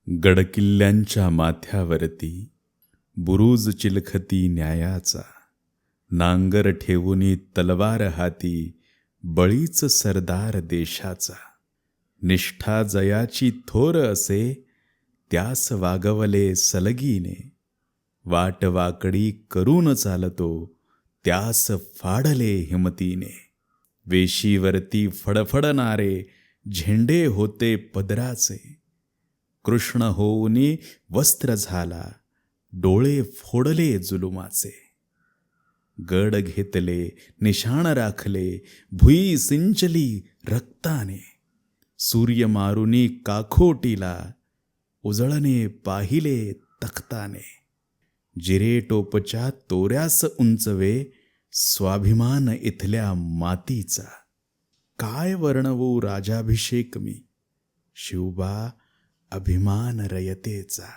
गडकिल्ल्यांच्या माथ्यावरती बुरुज चिलखती न्यायाचा, नांगर ठेवूनी तलवार हाती बळीच सरदार देशाचा. निष्ठा जयाची थोर असे त्यास वागवले सलगीने, वाटवाकडी करून चालतो त्यास फाडले हिमतीने. वेशीवरती फडफडणारे झेंडे होते पदराचे, कृष्ण होऊनी वस्त्र झाला डोळे फोडले जुलुमाचे. गड घेतले निशाण राखले भुई सिंचली रक्ताने, सूर्य मारुनी काखोटीला उजळणे पाहिले तख्ताने. जिरेटोपच्या तोऱ्यास उंचवे स्वाभिमान इथल्या मातीचा, काय वर्णवू राजाभिषेक मी शिवबा अभिमान रयतेचा.